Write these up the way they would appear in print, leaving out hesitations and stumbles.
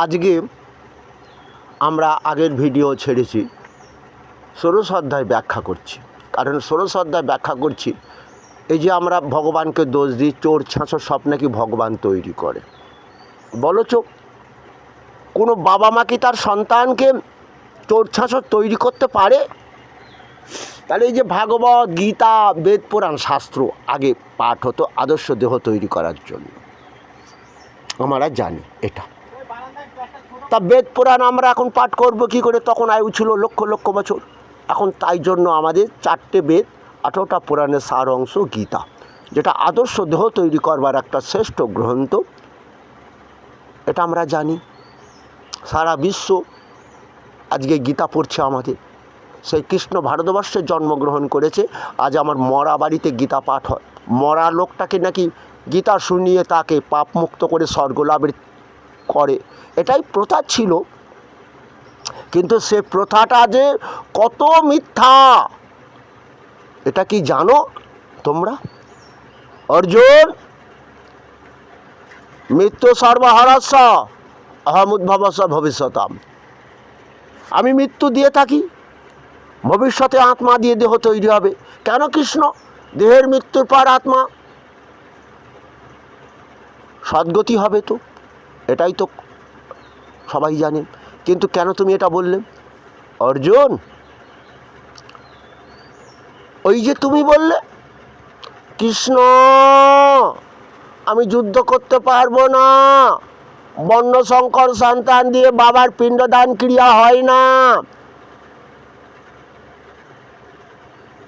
আজকে আমরা আগের ভিডিও ছেড়েছি, ষোড়শ অধ্যায় ব্যাখ্যা করছি। কারণ ষোড়শ অধ্যায় ব্যাখ্যা করছি, এই যে আমরা ভগবানকে দোষ দিই, চোর ছাঁচো সব নাকি ভগবান তৈরি করে। বলো চোখ, কোনো বাবা মা কি তার সন্তানকে চোর ছাঁচো তৈরি করতে পারে? তাহলে এই যে ভাগবত, গীতা, বেদ, পুরাণ, শাস্ত্র আগে পাঠ হতো আদর্শ দেহ তৈরি করার জন্য, আমরা জানি এটা। তা বেদ পুরাণ আমরা এখন পাঠ করবো কী করে? তখন আয়ু ছিল লক্ষ লক্ষ বছর। এখন তাই জন্য আমাদের 4টে বেদ, 18টা পুরাণের সার অংশ গীতা, যেটা আদর্শ দেহ তৈরি করবার একটা শ্রেষ্ঠ গ্রন্থ, এটা আমরা জানি। সারা বিশ্ব আজকে গীতা পড়ছে আমাদের। সেই কৃষ্ণ ভারতবর্ষে জন্মগ্রহণ করেছে, আজ আমার মরা বাড়িতে গীতা পাঠ হয়। মরা লোকটাকে নাকি গীতা শুনিয়ে তাকে পাপমুক্ত করে স্বর্গলাভের করে, এটাই প্রথা ছিল। কিন্তু সে প্রথাটা যে কত মিথ্যা, এটা কি জানো তোমরা? অর্জুন, মৃত্যু সর্বহারস্য অহমুদ্ভবস্য ভবিষ্যতাম। আমি মৃত্যু দিয়ে থাকি, ভবিষ্যতে আত্মা দিয়ে দেহ তৈরি হবে। কেন কৃষ্ণ? দেহের মৃত্যুর পর আত্মা সদ্গতি হবে, তো এটাই তো সবাই জানেন। কিন্তু কেন তুমি এটা বললে? অর্জুন, ওই যে তুমি বললে কৃষ্ণ আমি যুদ্ধ করতে পারবো না, বর্ণশঙ্কর সন্তান দিয়ে বাবার পিণ্ডদান ক্রিয়া হয় না,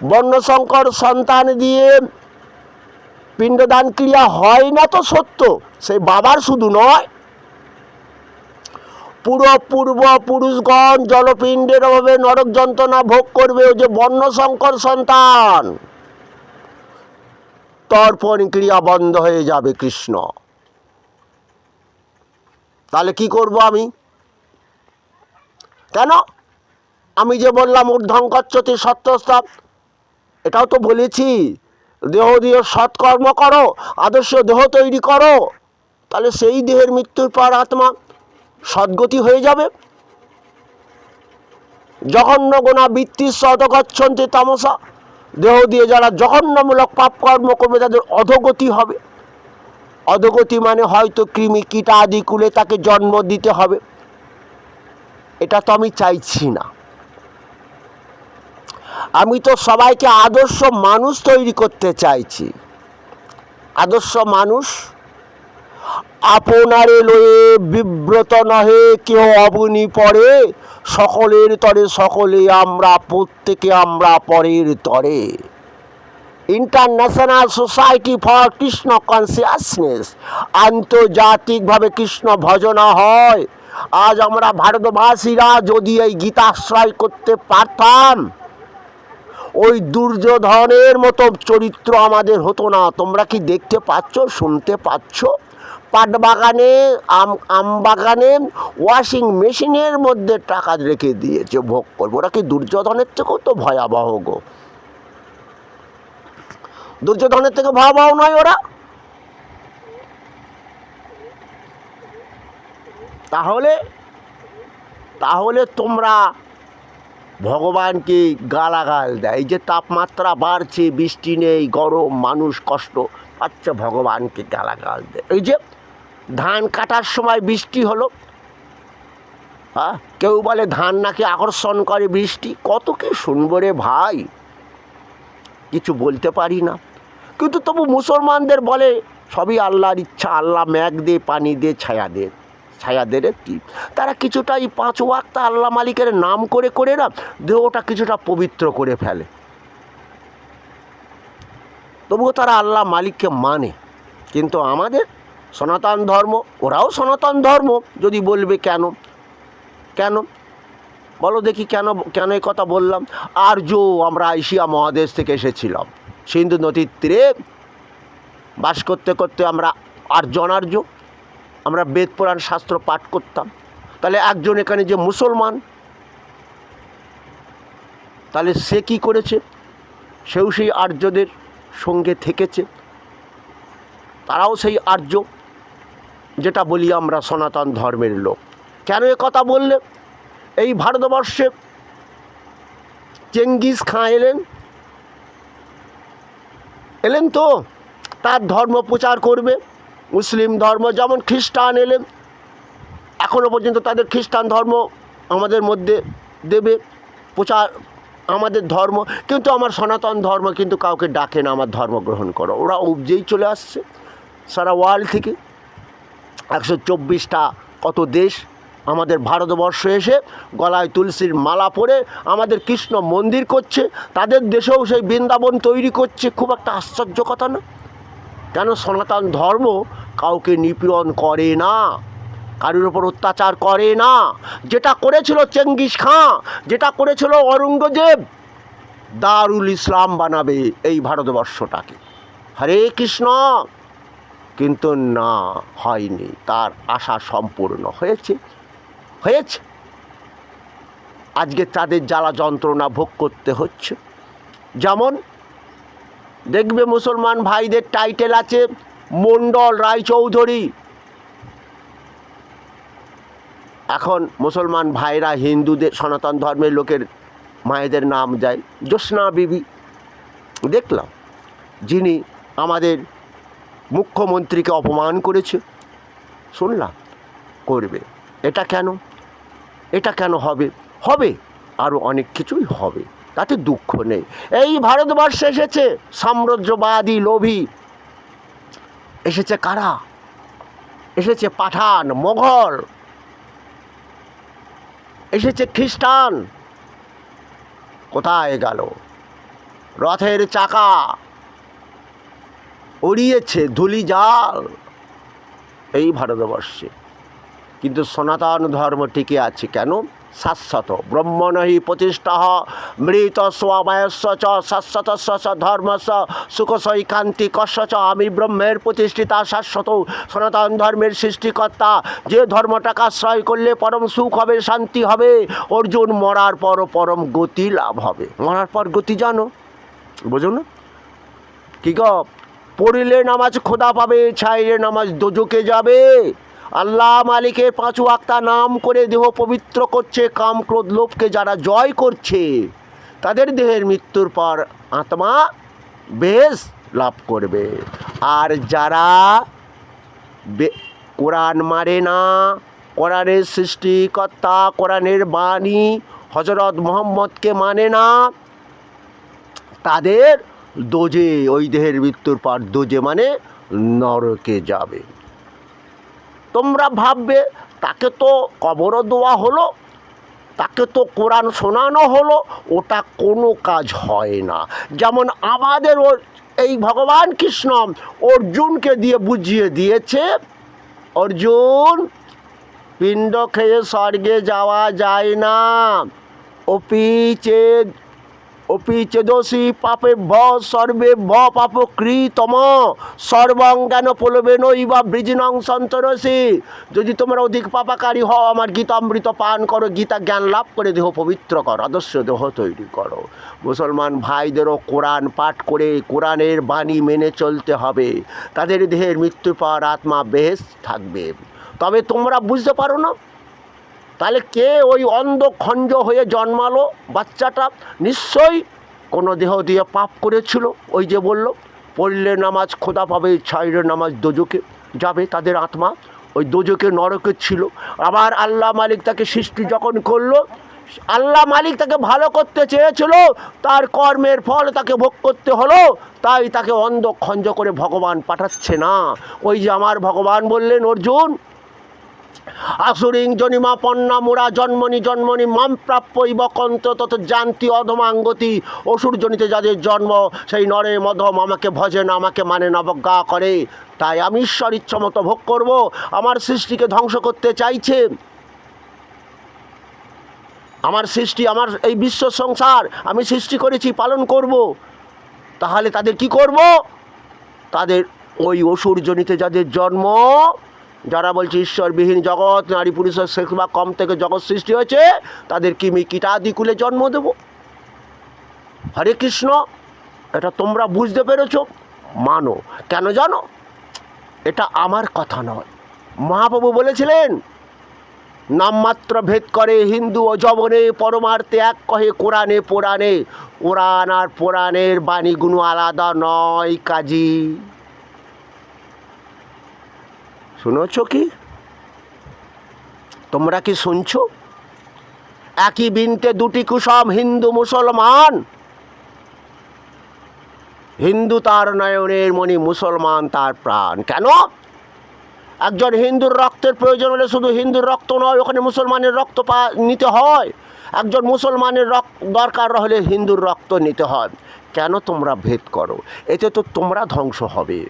বর্ণশঙ্কর সন্তান দিয়ে পিণ্ডদান ক্রিয়া হয় না, তো সত্য। সেই বাবার শুধু নয়, পুরো পূর্বপুরুষগণ জলপিণ্ডের অভাবে নরক যন্ত্রণা ভোগ করবে। ওই যে বর্ণশঙ্কর সন্তান, তর্পণ ক্রিয়া বন্ধ হয়ে যাবে কৃষ্ণ। তাহলে কি করব আমি? কেন? আমি যে বললাম ঊর্ধ্বং গচ্ছতি সত্যস্তাপ, এটাও তো বলেছি, দেহ দিয়ে সৎকর্ম করো, আদর্শ দেহ তৈরি করো, তাহলে সেই দেহের মৃত্যুর পর আত্মা সদ্গতি হয়ে যাবে। জঘন্য গুণা বৃত্তিস্য অধগচ্ছন্তি তামসা, দেহ দিয়ে যারা জঘন্যমূলক পাপকর্ম করবে তাদের অধোগতি হবে। অধোগতি মানে হয়তো কৃমি কীট আদি কুলে তাকে জন্ম দিতে হবে। এটা তো আমি চাইছি না। আমি তো সবাইকে আদর্শ মানুষ তৈরি করতে চাইছি। আদর্শ মানুষ আপনারে লয়ে বিব্রত নহে কেউ অবনি পড়ে, সকলের তরে সকলে আমরা, প্রত্যেকে আমরা পরের তরে। International society for Krishna consciousness, আন্তর্জাতিকভাবে কৃষ্ণ ভজনা হয়। আজ আমরা ভারতবাসীরা যদি এই গীতাশ্রয় করতে পারতাম, ওই দুর্যোধনের মতো চরিত্র আমাদের হতো না। তোমরা কি দেখতে পাচ্ছ, শুনতে পাচ্ছ? পাট বাগানে, আম বাগানে ওয়াশিং মেশিনের মধ্যে টাকা রেখে দিয়েছে, ভোগ করবো। ওরা কি দুর্যোধনের থেকেও তো ভয়াবহ গো? দুর্যোধনের থেকে ভয়াবহ নয় ওরা? তাহলে তোমরা ভগবানকে গালাগাল দেয়। এই যে তাপমাত্রা বাড়ছে, বৃষ্টি নেই, গরম, মানুষ কষ্ট পাচ্ছে, ভগবানকে গালাগাল দেয়। এই যে ধান কাটার সময় বৃষ্টি হলো, হ্যাঁ, কেউ বলে ধান নাকি আকর্ষণ করে বৃষ্টি। কত কি শুনবো রে ভাই, কিছু বলতে পারি না। কিন্তু তবু মুসলমানদের বলে সবই আল্লাহর ইচ্ছা, আল্লাহ মেঘ দে, পানি দে, ছায়া দে রে কি। তারা কিছুটা এই 5 ওয়াক্ত আল্লাহ মালিকের নাম করে করে না দেহটা কিছুটা পবিত্র করে ফেলে। তবুও তারা আল্লাহ মালিককে মানে। কিন্তু আমাদের সনাতন ধর্ম, ওরাও সনাতন ধর্ম, যদি বলবে কেন বলো দেখি, কেন এই কথা বললাম? আর্য, আমরা এশিয়া মহাদেশ থেকে এসেছিলাম, সিন্ধু নদীর তীরে বাস করতে করতে আমরা অনার্য, আমরা বেদ পুরাণ শাস্ত্র পাঠ করতাম। তাহলে একজন এখানে যে মুসলমান, তাহলে সে কি করেছে? সেও সেই আর্যদের সঙ্গে থেকেছে, তারাও সেই আর্য, যেটা বলি আমরা সনাতন ধর্মের লোক। কেন এ কথা বললে? এই ভারতবর্ষে চেঙ্গিস খাঁ এলেন তো তার ধর্ম প্রচার করবে। মুসলিম ধর্ম যেমন খ্রিস্টান এলেন, এখনও পর্যন্ত তাদের খ্রিস্টান ধর্ম আমাদের মধ্যে দেবে প্রচার, আমাদের ধর্ম। কিন্তু আমার সনাতন ধর্ম কিন্তু কাউকে ডাকে না আমার ধর্ম গ্রহণ করো। ওরা উপজেই চলে আসছে সারা ওয়ার্ল্ড থেকে, 124টা কত দেশ আমাদের ভারতবর্ষে এসে গলায় তুলসীর মালা পরে আমাদের কৃষ্ণ মন্দির করছে। তাদের দেশেও সেই বৃন্দাবন তৈরি করছে। খুব একটা আশ্চর্য কথা না? কেন? সনাতন ধর্ম কাউকে নিপীড়ন করে না, কারোর ওপর অত্যাচার করে না। যেটা করেছিল চেঙ্গিস খাঁ, যেটা করেছিল ঔরঙ্গজেব, দারুল ইসলাম বানাবে এই ভারতবর্ষটাকে। হরে কৃষ্ণ। কিন্তু না, হয়নি। তার আশা সম্পূর্ণ হয়েছে। আজকে তাদের জ্বালা যন্ত্রণা ভোগ করতে হচ্ছে। যেমন দেখবে মুসলমান ভাইদের টাইটেল আছে মণ্ডল রায়চৌধুরী। এখন মুসলমান ভাইরা হিন্দুদের সনাতন ধর্মের লোকের মায়েদের নাম দেয় জ্যোৎস্না বিবি। দেখলাম যিনি আমাদের মুখ্যমন্ত্রীকে অপমান করেছে, শুনলাম করবে। এটা কেন হবে আরও অনেক কিছুই হবে, তাতে দুঃখ নেই। এই ভারতবর্ষে এসেছে সাম্রাজ্যবাদী লোভী, এসেছে কারা? এসেছে পাঠান, মোগল, এসেছে খ্রিস্টান। কোথায় গেল? রথের চাকা উড়িয়েছে ধূলিজাল এই ভারতবর্ষে। কিন্তু সনাতন ধর্ম টিকে আছে কেন? শাশ্বত ব্রহ্মণহি প্রতিষ্ঠা মৃত স্বময়স্য চ শাশ্বতস্য ধর্মস্য সুখসৈকান্তিকস্য চ। আমি ব্রহ্মের প্রতিষ্ঠিতা শাশ্বত সনাতন ধর্মের সৃষ্টিকর্তা। যে ধর্মটাকে আশ্রয় করলে পরম সুখ হবে, শান্তি হবে। অর্জুন মরার পরও পরম গতি লাভ হবে। মরার পর গতি জানো? বোঝো না? কি গো? পড়িলে নামাজ খোদা পাবে, ছাইলে নামাজ দোজকে যাবে। আল্লাহ মালিকের 5 ওয়াক্ত নাম করে দেহ পবিত্র করছে। কাম ক্রোধ লোভকে যারা জয় করছে তাদের দেহের মৃত্যুর পর আত্মা বেশ লাভ করবে। আর যারা কোরআন মারে না, কোরআনের সৃষ্টিকর্তা, কোরআনের বাণী হজরত মুহাম্মদকে মানে না, তাদের দোজে, ওই দেহের মৃত্যুর পর দোজে মানে নরকে যাবে। তোমরা ভাববে তাকে তো কবরও দেওয়া হলো, তাকে তো কোরআন শোনানো হলো, ওটা কোনো কাজ হয় না। যেমন আমাদের এই ভগবান কৃষ্ণ অর্জুনকে দিয়ে বুঝিয়ে দিয়েছে, অর্জুন পিণ্ড খেয়ে স্বর্গে যাওয়া যায় না। অপি চেদসি পাপে ভ সর্বে ভ পাপকৃতম সর্বং জ্ঞান প্রলোভেন ইবা বৃজিনং সন্তরসি। যদি তোমরা অধিক পাপাকারী হও, আমার গীতামৃত পান করো, গীতা জ্ঞান লাভ করে দেহ পবিত্র করো, আদর্শ দেহ তৈরি করো। মুসলমান ভাইদেরও কোরআন পাঠ করে কোরআনের বাণী মেনে চলতে হবে। তাদের দেহের মৃত্যুর পর আত্মা বেহেশত থাকবে। তবে তোমরা বুঝতে পারো না, তাহলে কে ওই অন্ধ খঞ্জ হয়ে জন্মালো বাচ্চাটা? নিশ্চয়ই কোনো দেহ দিয়ে পাপ করেছিল। ওই যে বলল পড়লে নামাজ খোদা পাবে, ছাইলে নামাজ দোজকে যাবে। তাদের আত্মা ওই দোজকে নরকে ছিল। আবার আল্লাহ মালিক তাকে সৃষ্টি যখন করলো, আল্লাহ মালিক তাকে ভালো করতে চেয়েছিল, তার কর্মের ফল তাকে ভোগ করতে হলো। তাই তাকে অন্ধ খঞ্জ করে ভগবান পাঠাচ্ছে না। ওই যে আমার ভগবান বললেন, অর্জুন আসুরিং জনিমা পন্না মোরা জন্মনি মাম প্রাপ্য ইবকন্ত তত জানতি অধমাঙ্গতি। অসুর জনিতে যাদের জন্ম, সেই নরে মধম আমাকে ভজে না, আমাকে মানে না, অবজ্ঞা করে। তাই আমি ঈশ্বর ইচ্ছামতো ভোগ করব। আমার সৃষ্টিকে ধ্বংস করতে চাইছে। আমার সৃষ্টি, আমার এই বিশ্ব সংসার আমি সৃষ্টি করেছি, পালন করব। তাহলে তাদের কি করব? তাদের ওই অসুর জনিতে যাদের জন্ম, যারা বলছে ঈশ্বরবিহীন জগৎ, নারী পুরুষের সেক্স বা কম থেকে জগৎ সৃষ্টি হয়েছে, তাদের কিমি কীটাদিকুলে জন্ম দেব। হরে কৃষ্ণ। এটা তোমরা বুঝতে পেরেছ? মানো। কেন জানো? এটা আমার কথা নয়, মহাপ্রভু বলেছিলেন নামমাত্র ভেদ করে হিন্দু ও যবনে, পরমার্থে এক কহে কোরআনে পুরাণে। কোরআন আর পুরাণের বাণীগুলো আলাদা নয় কাজী। শুনেছ কি? তোমরা কি শুনছো? একই বিনতে দুটি কুসুম, হিন্দু মুসলমান। হিন্দু তার নয়নের মণি, মুসলমান তার প্রাণ। কেন? একজন হিন্দুর রক্তের প্রয়োজন হলে শুধু হিন্দুর রক্ত নয়, ওখানে মুসলমানের রক্ত নিতে হয়। একজন মুসলমানের দরকার হলে হিন্দুর রক্ত নিতে হয়। কেন তোমরা ভেদ করো? এতে তো তোমরা ধ্বংস হবে,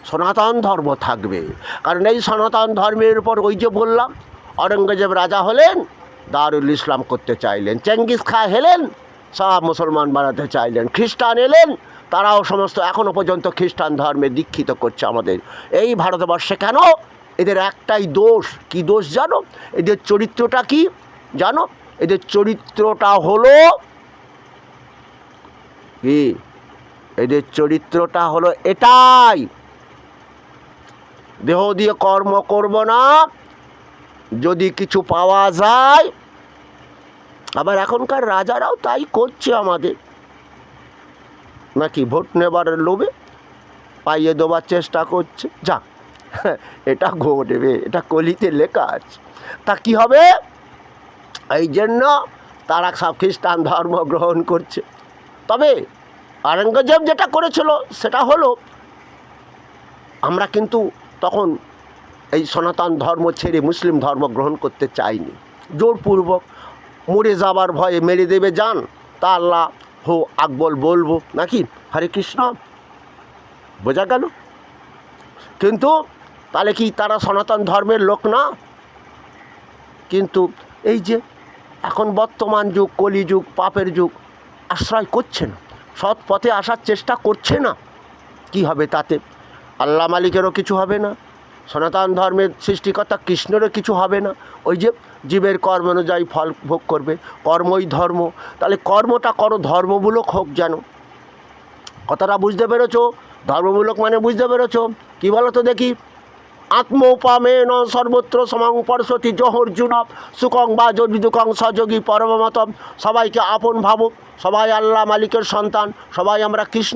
সনাতন ধর্ম থাকবে। কারণ এই সনাতন ধর্মের উপর ওই যে বললাম, অরঙ্গজেব রাজা হলেন, দারুল ইসলাম করতে চাইলেন। চেঙ্গিস খাঁ এলেন, সব মুসলমান বানাতে চাইলেন। খ্রিস্টান এলেন, তারাও সমস্ত এখনও পর্যন্ত খ্রিস্টান ধর্মে দীক্ষিত করছে আমাদের এই ভারতবর্ষে। কেন? এদের একটাই দোষ। কি দোষ জানো? এদের চরিত্রটা কি জানো? এদের চরিত্রটা হলো কি? এদের চরিত্রটা হলো এটাই, দেহ দিয়ে কর্ম করব না, যদি কিছু পাওয়া যায়। আবার এখনকার রাজারাও তাই করছে আমাদের, নাকি ভোট নেবার লোভে পাইয়ে দেওয়ার চেষ্টা করছে। যাক, এটা ঘটবে, এটা কলিতে লেখা আছে। তা কি হবে? এই জন্য তারা সব খ্রিস্টান ধর্ম গ্রহণ করছে। তবে আওরঙ্গজেব যেটা করেছিল সেটা হলো, আমরা কিন্তু তখন এই সনাতন ধর্ম ছেড়ে মুসলিম ধর্ম গ্রহণ করতে চাইনি। জোরপূর্বক মরে যাবার ভয়ে মেরে দেবে যান, তা আল্লাহ হো আকবল বলবো নাকি, হরে কৃষ্ণ, বোঝা গেল? কিন্তু তাহলে কি তারা সনাতন ধর্মের লোক না? কিন্তু এই যে এখন বর্তমান যুগ, কলিযুগ, পাপের যুগ, আশ্রয় করছে না, সৎ পথে আসার চেষ্টা করছে না। কি হবে তাতে? আল্লাহ মালিকেরও কিছু হবে না, সনাতন ধর্মের সৃষ্টিকর্তা কৃষ্ণেরও কিছু হবে না। ওই যে জীবের কর্ম অনুযায়ী ফল ভোগ করবে, কর্মই ধর্ম। তাহলে কর্মটা করো, ধর্মমূলক হোক যেন। কথাটা বুঝতে পেরেছো? ধর্মমূলক মানে বুঝতে পেরেছো? কি বলো তো দেখি? আত্মোপামে ন সর্বত্র সমং পরশতি জহর্জুন সুখং বা যদুকং সযোগী পরমতম। সবাইকে আপন ভাবো, সবাই আল্লাহ মালিকের সন্তান, সবাই আমরা কৃষ্ণের